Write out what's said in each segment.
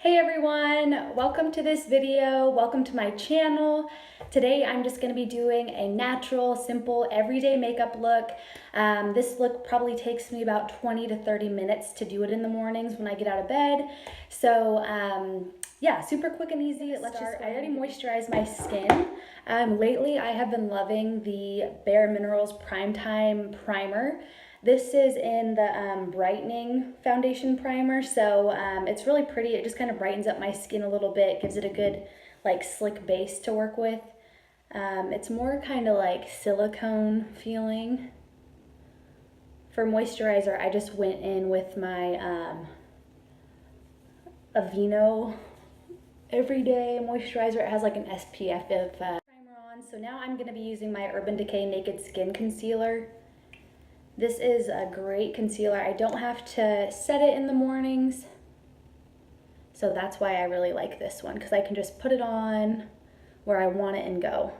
Hey everyone, welcome to this video. Welcome to my channel. Today I'm just going to be doing a natural, simple, everyday makeup look. This look probably takes me about 20 to 30 minutes to do it in the mornings when I get out of bed. So yeah, super quick and easy. Let's start. I already moisturized my skin. Lately I have been loving the Bareskine's Primetime Primer. This is in the brightening foundation primer, so it's really pretty. It just kind of brightens up my skin a little bit, gives it a good like slick base to work with. It's more kind of like silicone feeling. For moisturizer, I just went in with my Aveeno Everyday Moisturizer. It has like an SPF of primer on. So now I'm going to be using my Urban Decay Naked Skin Concealer. This is a great concealer. I don't have to set it in the mornings. So that's why I really like this one, because I can just put it on where I want it and go.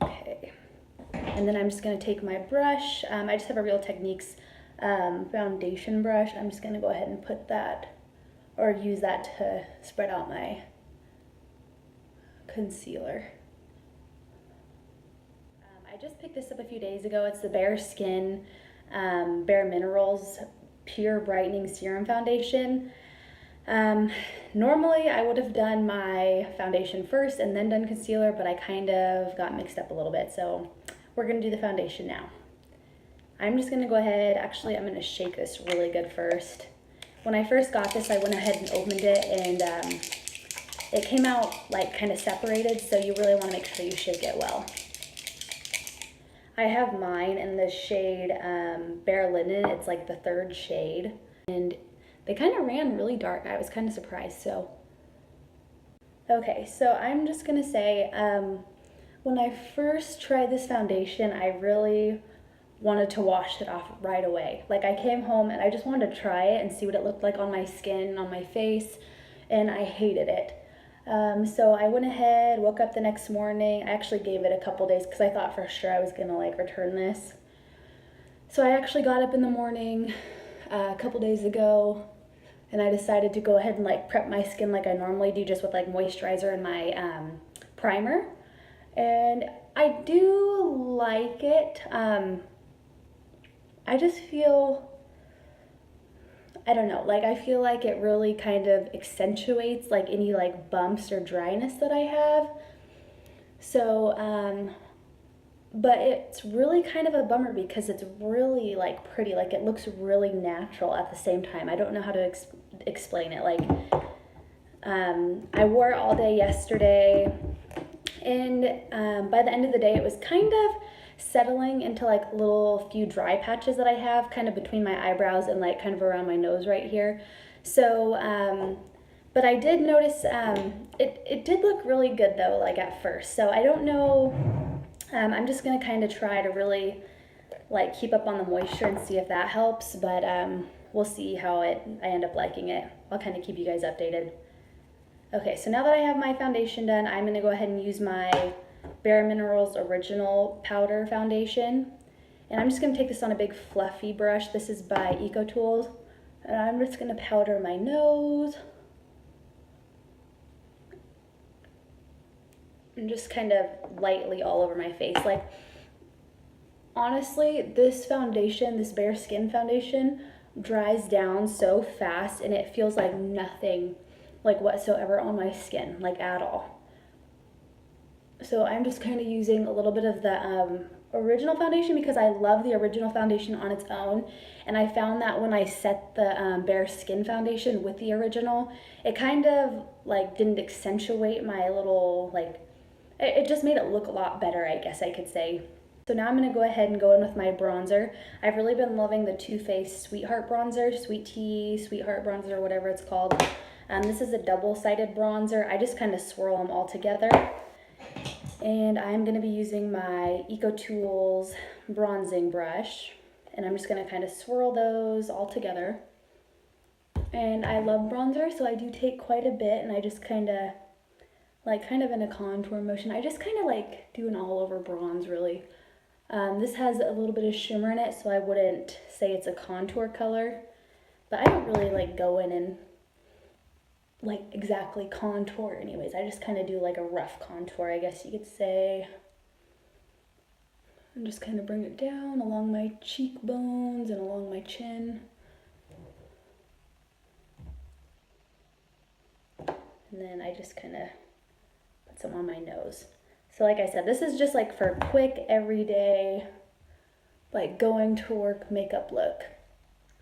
Okay. And then I'm just going to take my brush. I just have a Real Techniques foundation brush. I'm just going to go ahead and put that, or use that to spread out my concealer. I just picked this up a few days ago. It's the Bareskin Bareskine's Pure Brightening Serum Foundation. Normally I would have done my foundation first and then done concealer, but I kind of got mixed up a little bit, so we're going to do the foundation now. I'm just going to go ahead, actually I'm going to shake this really good first. When I first got this, I went ahead and opened it, and it came out like kind of separated, so you really want to make sure you shake it well. I have mine in the shade Bare Linen. It's like the third shade, and they kind of ran really dark. I was kind of surprised. So okay, so I'm just gonna say when I first tried this foundation, I really wanted to wash it off right away. Like, I came home and I just wanted to try it and see what it looked like on my skin, on my face, and I hated it. So I went ahead, woke up the next morning. I actually gave it a couple days because I thought for sure I was gonna like return this. So I actually got up in the morning a couple days ago, and I decided to go ahead and like prep my skin like I normally do, just with like moisturizer and my primer. And I do like it. I just feel, I don't know, like I feel like it really kind of accentuates like any like bumps or dryness that I have. So, but it's really kind of a bummer because it's really like pretty, like it looks really natural at the same time. I don't know how to explain it. Like, I wore it all day yesterday, and by the end of the day it was kind of settling into like little few dry patches that I have kind of between my eyebrows and like kind of around my nose right here. So but I did notice it did look really good though, like at first. So I don't know, I'm just gonna kind of try to really like keep up on the moisture and see if that helps, but we'll see how I end up liking it. I'll kind of keep you guys updated. Okay, so now that I have my foundation done, I'm gonna go ahead and use my Bareskine's Original Powder Foundation. And I'm just going to take this on a big fluffy brush. This is by EcoTools. And I'm just going to powder my nose. And just kind of lightly all over my face. Like, honestly, this foundation, this Bareskin foundation, dries down so fast, and it feels like nothing like whatsoever on my skin, like at all. So I'm just kind of using a little bit of the original foundation because I love the original foundation on its own. And I found that when I set the Bareskin foundation with the original, it kind of like didn't accentuate my little, like, it just made it look a lot better, I guess I could say. So now I'm going to go ahead and go in with my bronzer. I've really been loving the Too Faced Sweetheart Bronzer, Sweet Tea, Sweetheart Bronzer, whatever it's called. This is a double-sided bronzer. I just kind of swirl them all together. And I'm going to be using my EcoTools bronzing brush, and I'm just going to kind of swirl those all together. And I love bronzer, so I do take quite a bit, and I just kind of like in a contour motion. I just kind of like do an all over bronze, really. This has a little bit of shimmer in it, so I wouldn't say it's a contour color, but I don't really like go in and like exactly contour anyways. I just kind of do like a rough contour, I guess you could say. And just kind of bring it down along my cheekbones and along my chin. And then I just kind of put some on my nose. So like I said, this is just like for quick, everyday, like going to work makeup look.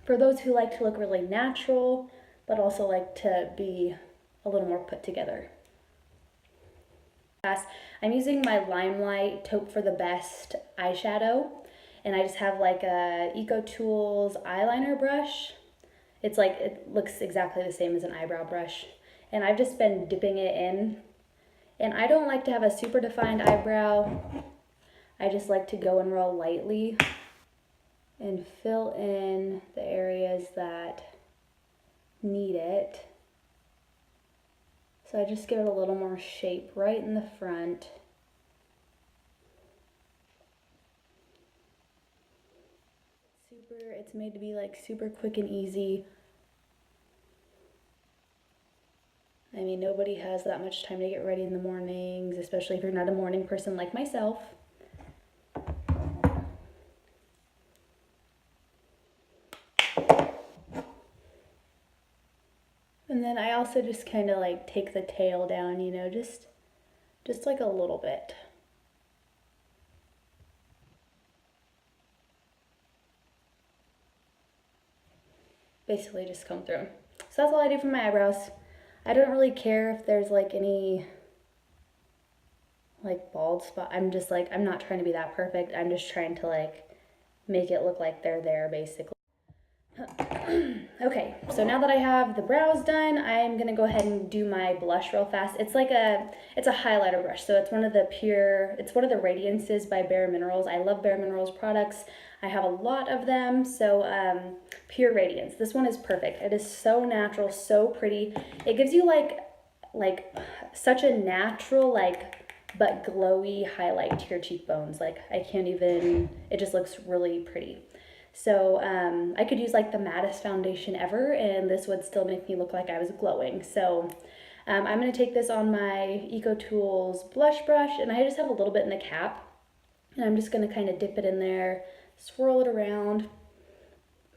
For those who like to look really natural, but also like to be a little more put together. I'm using my Limelight Taupe for the Best eyeshadow, and I just have like a Eco Tools eyeliner brush. It's like, it looks exactly the same as an eyebrow brush, and I've just been dipping it in. And I don't like to have a super defined eyebrow. I just like to go in real lightly and fill in the areas that need it. So I just give it a little more shape right in the front. It's made to be like super quick and easy. I mean, nobody has that much time to get ready in the mornings, especially if you're not a morning person like myself. And then I also just kind of like take the tail down, you know, just like a little bit. Basically just come through. So that's all I do for my eyebrows. I don't really care if there's like any like bald spot. I'm just like, I'm not trying to be that perfect. I'm just trying to like make it look like they're there basically. Okay, so now that I have the brows done, I'm gonna go ahead and do my blush real fast. It's a highlighter brush, so it's one of the Radiances by Bareminerals. I love Bareminerals products. I have a lot of them, so Pure Radiance. This one is perfect. It is so natural, so pretty. It gives you like such a natural, like, but glowy highlight to your cheekbones. Like, I can't even, it just looks really pretty. So I could use like the mattest foundation ever, and this would still make me look like I was glowing. So I'm going to take this on my Eco Tools blush brush, and I just have a little bit in the cap, and I'm just going to kind of dip it in there, swirl it around,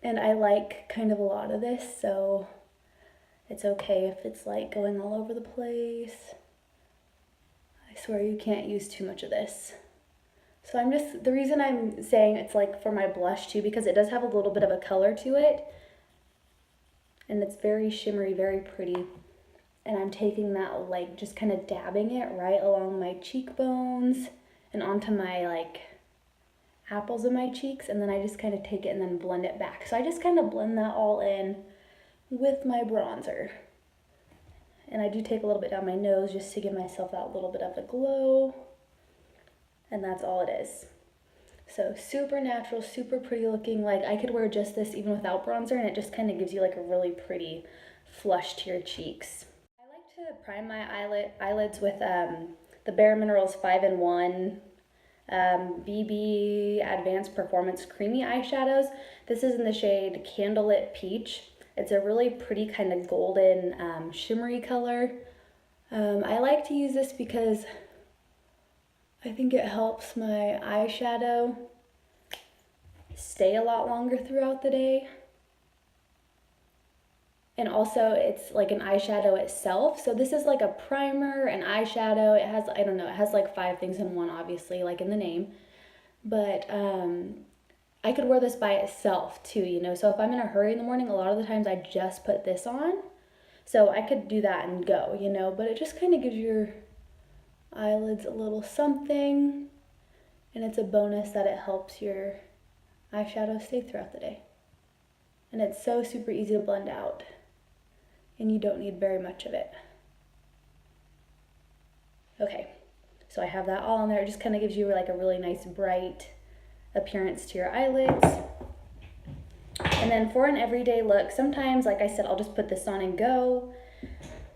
and I like kind of a lot of this, so it's okay if it's like going all over the place. I swear you can't use too much of this. So the reason I'm saying it's like for my blush too, because it does have a little bit of a color to it, and it's very shimmery, very pretty. And I'm taking that, like, just kind of dabbing it right along my cheekbones and onto my like apples of my cheeks, and then I just kind of take it and then blend it back. So I just kind of blend that all in with my bronzer. And I do take a little bit down my nose just to give myself that little bit of a glow. And that's all it is. So super natural, super pretty looking. Like, I could wear just this even without bronzer, and it just kind of gives you like a really pretty flush to your cheeks. I like to prime my eyelids with the Bareminerals 5-in-1 BB Advanced Performance Creamy eyeshadows. This is in the shade Candlelit Peach. It's a really pretty kind of golden shimmery color. I like to use this because I think it helps my eyeshadow stay a lot longer throughout the day. And also it's like an eyeshadow itself. So this is like a primer, an eyeshadow. It has, I don't know, it has like 5 things in one, obviously, like in the name. But I could wear this by itself too, you know. So if I'm in a hurry in the morning, a lot of the times I just put this on. So I could do that and go, you know. But it just kind of gives your eyelids a little something, and it's a bonus that it helps your eyeshadow stay throughout the day. And it's so super easy to blend out, and you don't need very much of it. Okay, so I have that all on there. It just kind of gives you like a really nice bright appearance to your eyelids. And then for an everyday look, sometimes, like I said, I'll just put this on and go.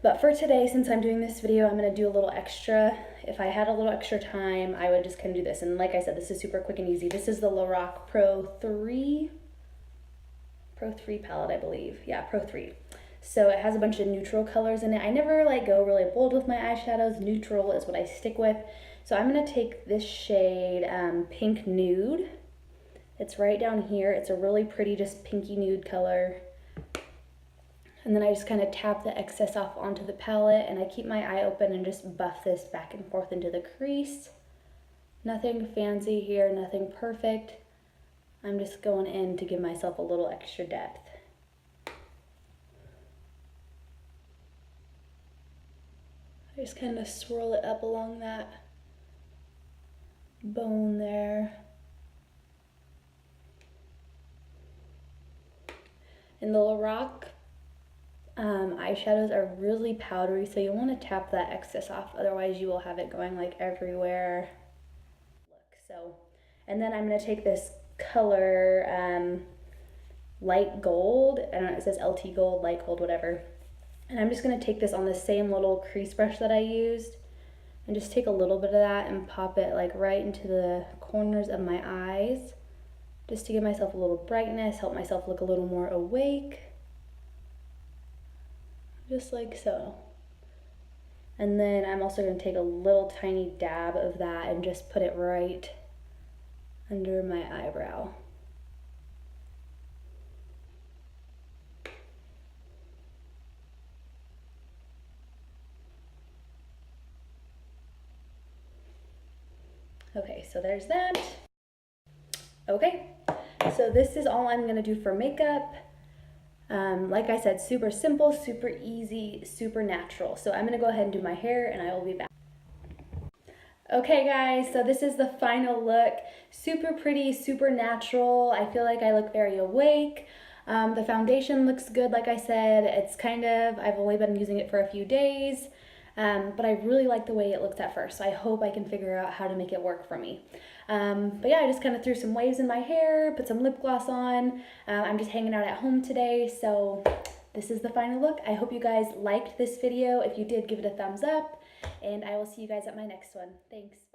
But for today, since I'm doing this video, I'm gonna do a little extra. If I had a little extra time, I would just kind of do this. And like I said, this is super quick and easy. This is the Look Pro 3 palette, I believe. Yeah, Pro 3. So it has a bunch of neutral colors in it. I never like go really bold with my eyeshadows. Neutral is what I stick with. So I'm gonna take this shade, Pink Nude. It's right down here. It's a really pretty, just pinky nude color. And then I just kind of tap the excess off onto the palette, and I keep my eye open and just buff this back and forth into the crease. Nothing fancy here, nothing perfect. I'm just going in to give myself a little extra depth. I just kind of swirl it up along that bone there. And the Look eyeshadows are really powdery, so you'll want to tap that excess off, otherwise you will have it going like everywhere. And then I'm going to take this color, light gold, I don't know, it says LT gold, light gold, whatever. And I'm just going to take this on the same little crease brush that I used and just take a little bit of that and pop it like right into the corners of my eyes, just to give myself a little brightness, help myself look a little more awake. Just like so. And then I'm also going to take a little tiny dab of that and just put it right under my eyebrow. Okay, so there's that. Okay, so this is all I'm going to do for makeup. Like I said, super simple, super easy, super natural. So I'm gonna go ahead and do my hair and I will be back. Okay guys, so this is the final look. Super pretty, super natural. I feel like I look very awake. The foundation looks good, like I said. It's I've only been using it for a few days, but I really like the way it looks at first. So I hope I can figure out how to make it work for me. But yeah, I just kind of threw some waves in my hair, put some lip gloss on. I'm just hanging out at home today, so this is the final look. I hope you guys liked this video. If you did, give it a thumbs up, and I will see you guys at my next one. Thanks.